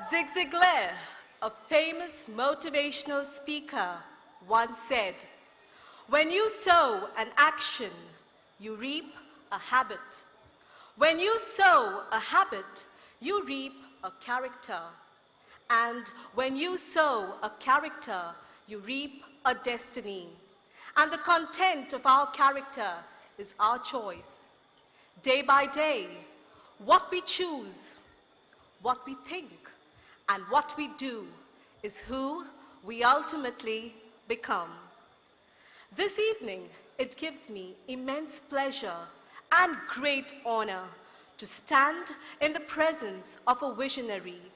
Zig Ziglar, a famous motivational speaker, once said, "When you sow an action, you reap a habit. When you sow a habit, you reap a character. And when you sow a character, you reap a destiny. And the content of our character is our choice. Day by day, what we choose, what we think, and what we do is who we ultimately become." This evening, it gives me immense pleasure and great honor to stand in the presence of a visionary,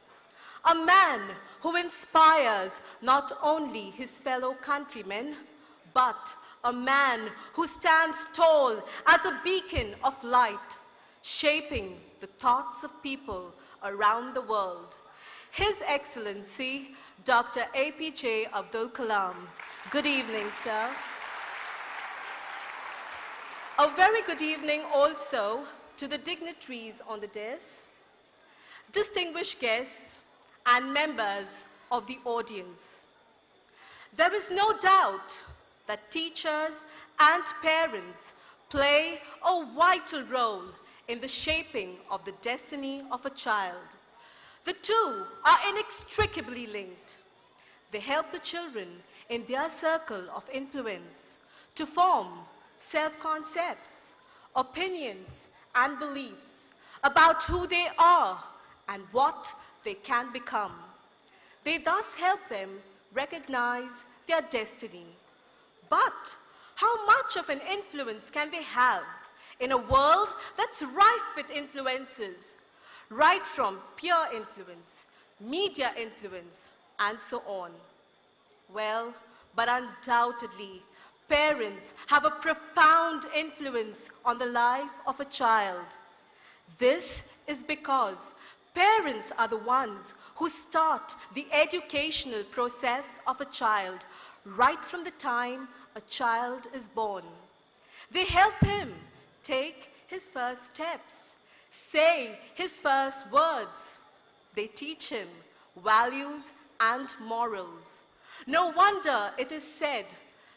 a man who inspires not only his fellow countrymen, but a man who stands tall as a beacon of light, shaping the thoughts of people around the world. His Excellency, Dr. APJ Abdul Kalam. Good evening, sir. A very good evening also to the dignitaries on the dais, distinguished guests, and members of the audience. There is no doubt that teachers and parents play a vital role in the shaping of the destiny of a child. The two are inextricably linked. They help the children in their circle of influence to form self-concepts, opinions, and beliefs about who they are and what they can become. They thus help them recognize their destiny. But how much of an influence can they have in a world that's rife with influences, right from peer influence, media influence, and so on? Well, but undoubtedly, parents have a profound influence on the life of a child. This is because parents are the ones who start the educational process of a child right from the time a child is born. They help him take his first steps, say his first words. They teach him values and morals. No wonder it is said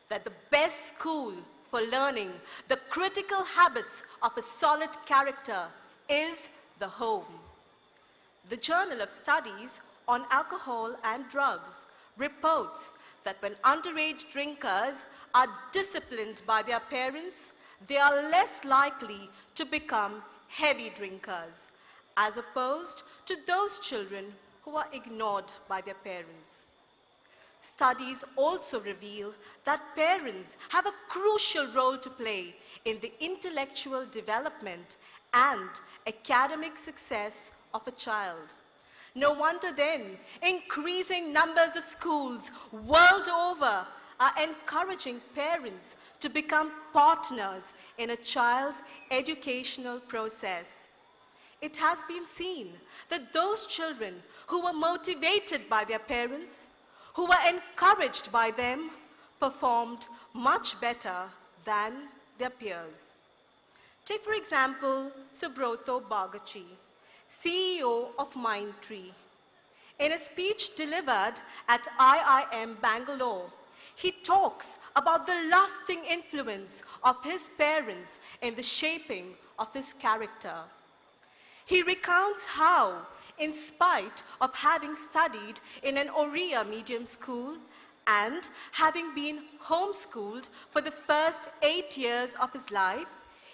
that the best school for learning the critical habits of a solid character is the home. The Journal of Studies on Alcohol and Drugs reports that when underage drinkers are disciplined by their parents, they are less likely to become heavy drinkers, as opposed to those children who are ignored by their parents. Studies also reveal that parents have a crucial role to play in the intellectual development and academic success of a child. No wonder then, increasing numbers of schools world over are encouraging parents to become partners in a child's educational process. It has been seen that those children who were motivated by their parents, who were encouraged by them, performed much better than their peers. Take, for example, Subrata Bagachi, CEO of Mindtree. In a speech delivered at IIM Bangalore, he talks about the lasting influence of his parents in the shaping of his character. He recounts how, in spite of having studied in an Oriya medium school and having been homeschooled for the first 8 years of his life,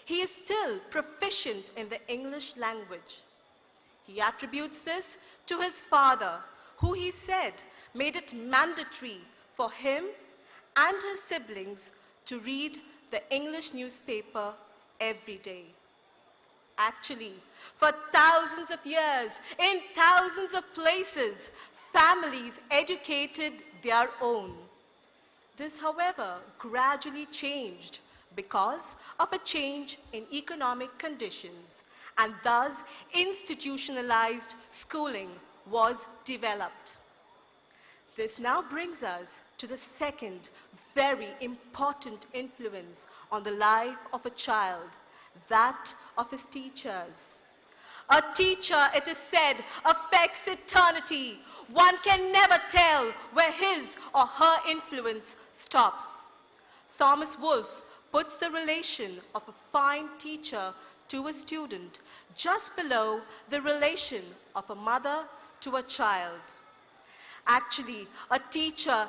he is still proficient in the English language. He attributes this to his father, who he said made it mandatory for him and his siblings to read the English newspaper every day. Actually, for thousands of years, in thousands of places, families educated their own. This, however, gradually changed because of a change in economic conditions, and thus institutionalized schooling was developed. This now brings us to the second very important influence on the life of a child, that of his teachers. A teacher, it is said, affects eternity. One can never tell where his or her influence stops. Thomas Wolfe puts the relation of a fine teacher to a student just below the relation of a mother to a child. Actually, a teacher